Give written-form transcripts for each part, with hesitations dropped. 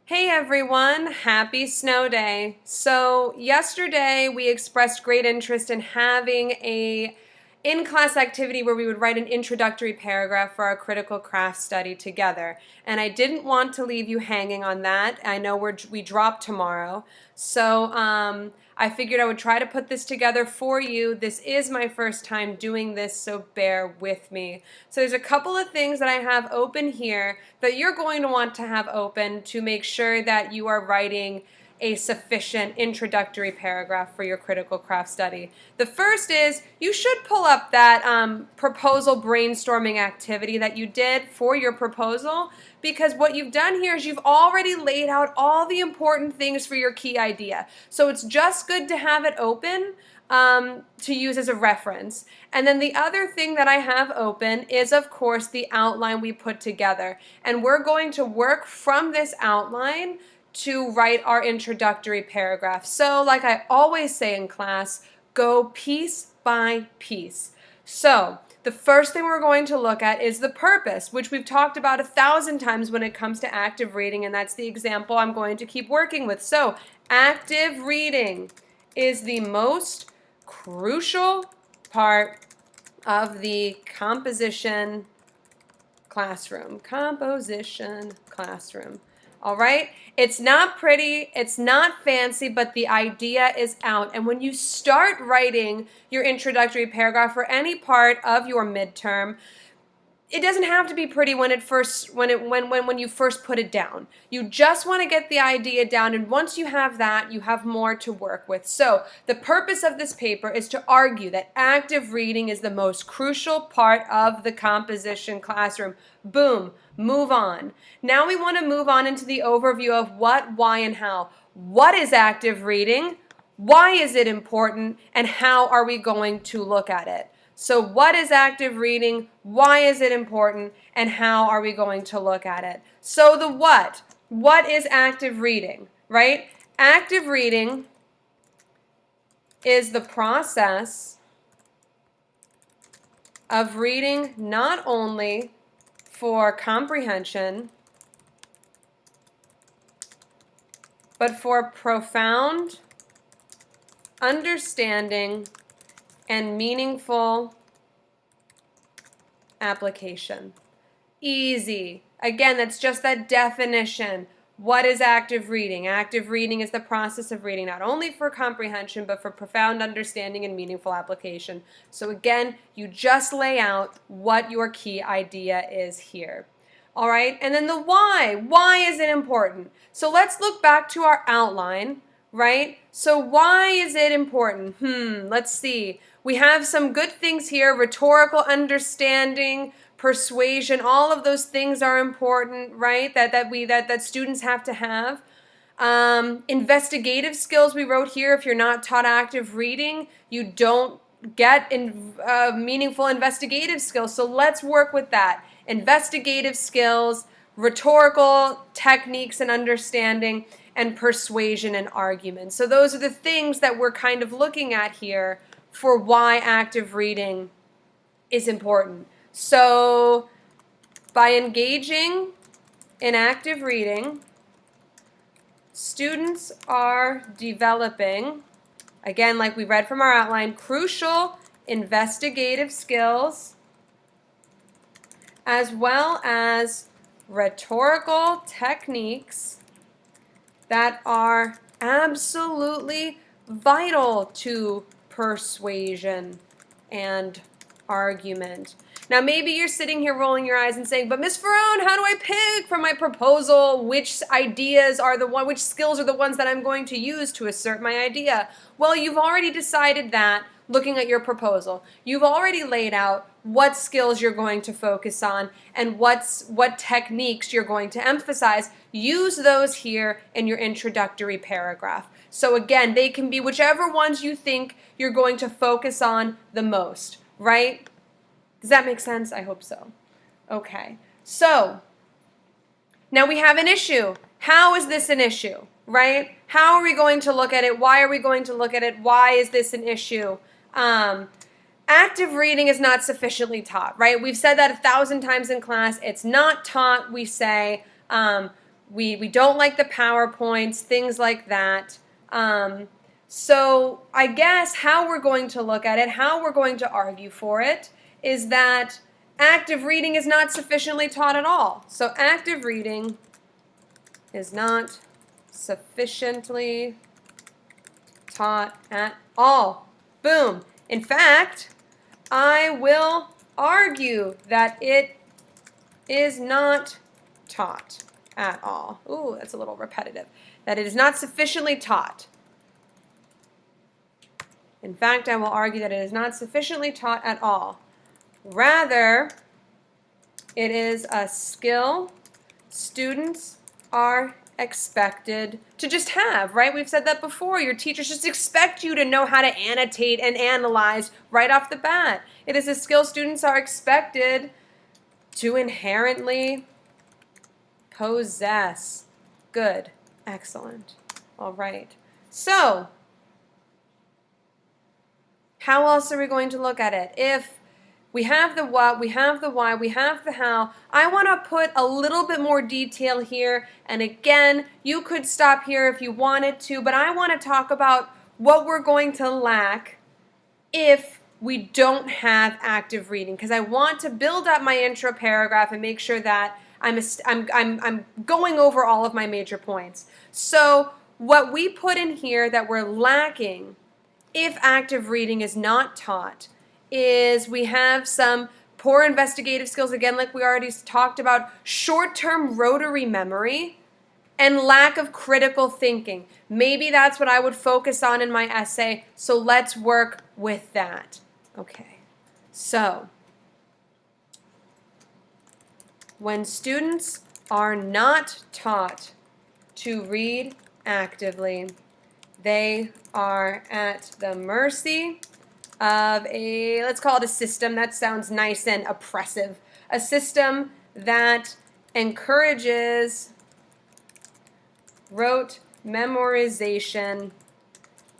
Hey everyone, happy snow day. So yesterday we expressed great interest in having a in-class activity where we would write an introductory paragraph for our critical craft study together. And I didn't want to leave you hanging on that. I know we drop tomorrow. So I figured I would try to put this together for you. This is my first time doing this, so bear with me. So there's a couple of things that I have open here that you're going to want to have open to make sure that you are writing a sufficient introductory paragraph for your critical craft study. The first is you should pull up that proposal brainstorming activity that you did for your proposal, because what you've done here is you've already laid out all the important things for your key idea. So it's just good to have it open to use as a reference. And then the other thing that I have open is, of course, the outline we put together. And we're going to work from this outline to write our introductory paragraph. So, like I always say in class, go piece by piece. So, the first thing we're going to look at is the purpose, which we've talked about 1,000 times when it comes to active reading, and that's the example I'm going to keep working with. So, active reading is the most crucial part of the composition classroom. Composition classroom. All right? It's not pretty, it's not fancy, but the idea is out. And when you start writing your introductory paragraph for any part of your midterm, it doesn't have to be pretty when you first put it down. You just want to get the idea down, and once you have that, you have more to work with. So the purpose of this paper is to argue that active reading is the most crucial part of the composition classroom. Boom, move on. Now we want to move on into the overview of what, why, and how. What is active reading? Why is it important? And how are we going to look at it? So what is active reading? Why is it important? And how are we going to look at it? So the what? What is active reading, right? Active reading is the process of reading not only for comprehension, but for profound understanding and meaningful application. Easy. Again, that's just that definition. What is active reading? Active reading is the process of reading not only for comprehension, but for profound understanding and meaningful application. So again, you just lay out what your key idea is here. All right, and then the why. Why is it important? So let's look back to our outline, right? So why is it important? Let's see. We have some good things here: rhetorical understanding, persuasion. All of those things are important, right? That students have to have. Investigative skills we wrote here. If you're not taught active reading, you don't get meaningful investigative skills. So let's work with that. Investigative skills, rhetorical techniques and understanding, and persuasion and argument. So those are the things that we're kind of looking at here for why active reading is important. So by engaging in active reading, students are developing, again, like we read from our outline, crucial investigative skills as well as rhetorical techniques that are absolutely vital to persuasion and argument. Now maybe you're sitting here rolling your eyes and saying, but Miss Ferrone, how do I pick from my proposal which skills are the ones that I'm going to use to assert my idea? Well, you've already decided that looking at your proposal. You've already laid out what skills you're going to focus on and what techniques you're going to emphasize. Use those here in your introductory paragraph. So again, they can be whichever ones you think you're going to focus on the most, right? Does that make sense? I hope so. Okay. So now we have an issue. How is this an issue, right? How are we going to look at it? Why are we going to look at it? Why is this an issue? Active reading is not sufficiently taught, right? We've said that 1,000 times in class. It's not taught, we say. We don't like the PowerPoints, things like that. So I guess how we're going to look at it, how we're going to argue for it, is that active reading is not sufficiently taught at all. So active reading is not sufficiently taught at all. Boom. In fact, I will argue that it is not taught at all. Ooh, that's a little repetitive. That it is not sufficiently taught. In fact, I will argue that it is not sufficiently taught at all. Rather, it is a skill students are expected to just have, right? We've said that before. Your teachers just expect you to know how to annotate and analyze right off the bat. It is a skill students are expected to inherently possess. Good. Excellent. All right. So, how else are we going to look at it? If we have the what, we have the why, we have the how, I want to put a little bit more detail here. And again, you could stop here if you wanted to, but I want to talk about what we're going to lack if we don't have active reading, because I want to build up my intro paragraph and make sure that I'm going over all of my major points. So what we put in here that we're lacking if active reading is not taught is we have some poor investigative skills, again, like we already talked about, short-term rotary memory, and lack of critical thinking. Maybe that's what I would focus on in my essay, so let's work with that. Okay, so when students are not taught to read actively, they are at the mercy of a, let's call it a system. That sounds nice and oppressive. A system that encourages rote memorization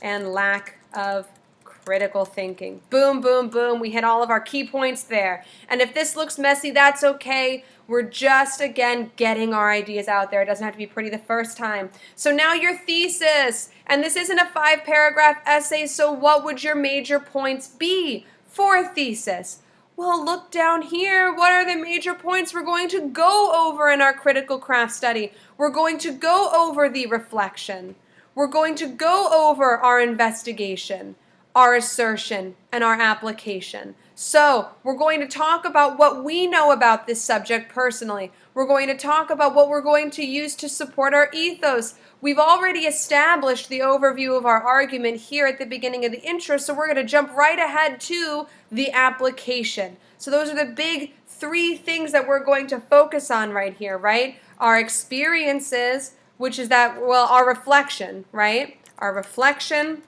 and lack of critical thinking. Boom, boom, boom. We hit all of our key points there. And if this looks messy, that's okay. We're just, again, getting our ideas out there. It doesn't have to be pretty the first time. So now your thesis. And this isn't a 5-paragraph essay, so what would your major points be for a thesis? Well, look down here. What are the major points we're going to go over in our critical craft study? We're going to go over the reflection. We're going to go over our investigation, our assertion, and our application. So we're going to talk about what we know about this subject personally. We're going to talk about what we're going to use to support our ethos. We've already established the overview of our argument here at the beginning of the intro, so we're going to jump right ahead to the application. So those are the big 3 things that we're going to focus on right here, right? Our experiences, which is that, well, our reflection, right? Our reflection,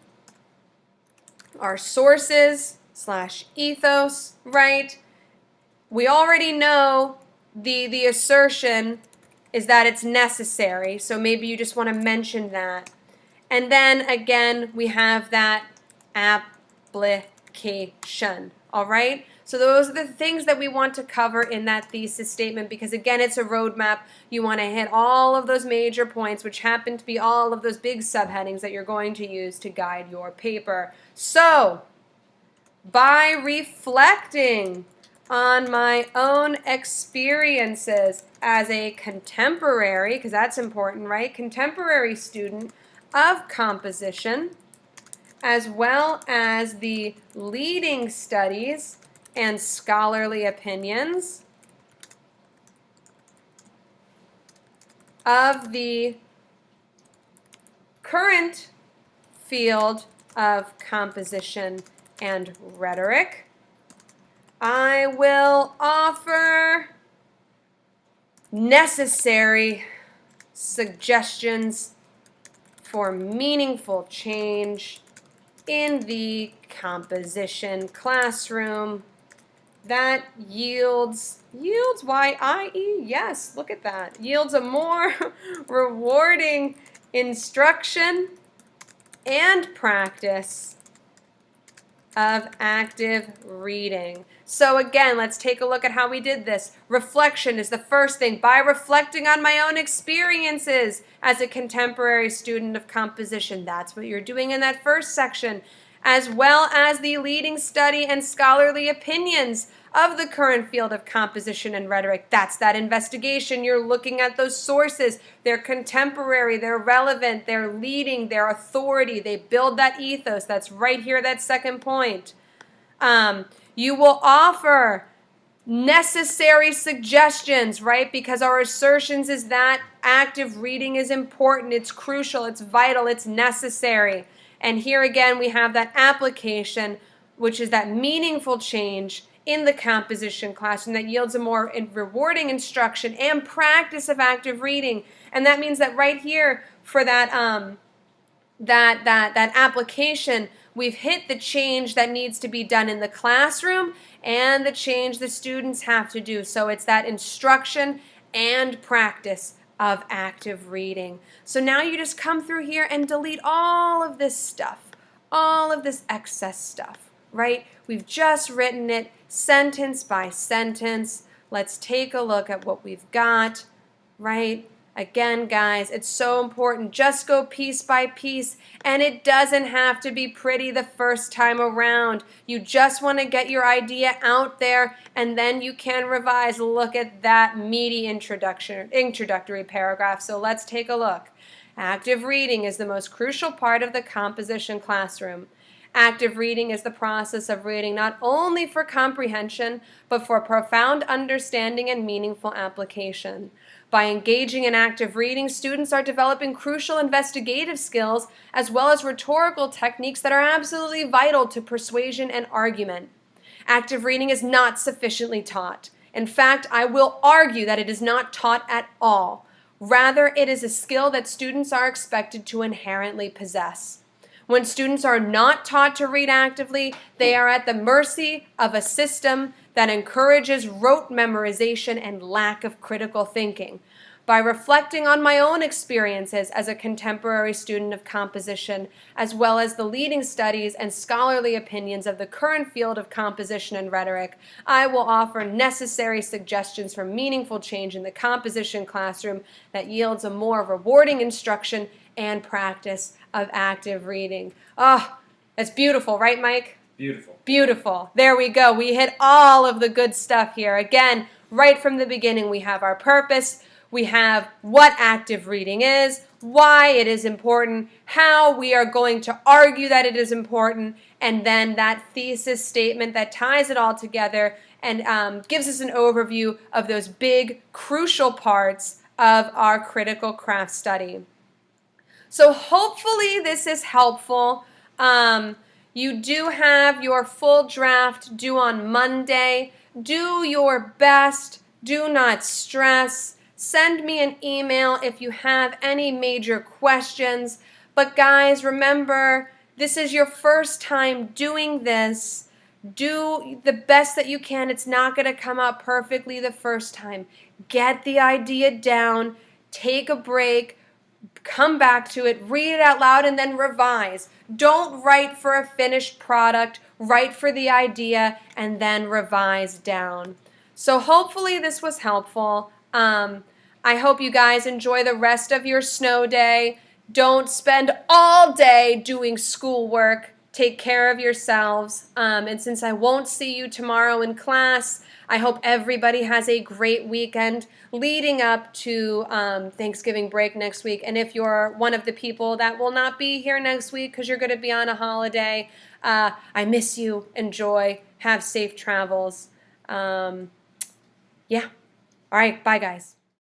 our sources / ethos, right? We already know the assertion is that it's necessary, so maybe you just want to mention that. And then again, we have that application, all right? So those are the things that we want to cover in that thesis statement because, again, it's a roadmap. You want to hit all of those major points, which happen to be all of those big subheadings that you're going to use to guide your paper. So, by reflecting on my own experiences as a contemporary, because that's important, right? Contemporary student of composition, as well as the leading studies and scholarly opinions of the current field of composition and rhetoric, I will offer necessary suggestions for meaningful change in the composition classroom that yields Y-I-E, yes, look at that, yields a more rewarding instruction and practice of active reading. So again, let's take a look at how we did this. Reflection is the first thing. By reflecting on my own experiences as a contemporary student of composition, that's what you're doing in that first section, as well as the leading study and scholarly opinions of the current field of composition and rhetoric. That's that investigation. You're looking at those sources. They're contemporary, they're relevant, they're leading, they're authority. They build that ethos. That's right here, that second point. You will offer necessary suggestions, right? Because our assertions is that active reading is important, it's crucial, it's vital, it's necessary. And here again, we have that application, which is that meaningful change in the composition classroom that yields a more rewarding instruction and practice of active reading. And that means that right here for that that application, we've hit the change that needs to be done in the classroom and the change the students have to do. So it's that instruction and practice of active reading. So now you just come through here and delete all of this stuff, all of this excess stuff, right? We've just written it sentence by sentence. Let's take a look at what we've got, right? Again, guys, it's so important. Just go piece by piece, and it doesn't have to be pretty the first time around. You just want to get your idea out there, and then you can revise. Look at that meaty introductory paragraph. So let's take a look. Active reading is the most crucial part of the composition classroom. Active reading is the process of reading not only for comprehension, but for profound understanding and meaningful application. By engaging in active reading, students are developing crucial investigative skills as well as rhetorical techniques that are absolutely vital to persuasion and argument. Active reading is not sufficiently taught. In fact, I will argue that it is not taught at all. Rather, it is a skill that students are expected to inherently possess. When students are not taught to read actively, they are at the mercy of a system that encourages rote memorization and lack of critical thinking. By reflecting on my own experiences as a contemporary student of composition, as well as the leading studies and scholarly opinions of the current field of composition and rhetoric, I will offer necessary suggestions for meaningful change in the composition classroom that yields a more rewarding instruction and practice of active reading. Oh, that's beautiful, right, Mike? Beautiful. Beautiful. There we go. We hit all of the good stuff here. Again, right from the beginning, we have our purpose. We have what active reading is, why it is important, how we are going to argue that it is important, and then that thesis statement that ties it all together and gives us an overview of those big, crucial parts of our critical craft study. So hopefully this is helpful. You do have your full draft due on Monday. Do your best. Do not stress. Send me an email if you have any major questions. But guys, remember, this is your first time doing this. Do the best that you can. It's not going to come out perfectly the first time. Get the idea down. Take a break. Come back to it, read it out loud, and then revise. Don't write for a finished product. Write for the idea and then revise down. So hopefully this was helpful. I hope you guys enjoy the rest of your snow day. Don't spend all day doing schoolwork. Take care of yourselves. And since I won't see you tomorrow in class, I hope everybody has a great weekend leading up to Thanksgiving break next week. And if you're one of the people that will not be here next week because you're going to be on a holiday, I miss you. Enjoy. Have safe travels. Yeah. All right. Bye, guys.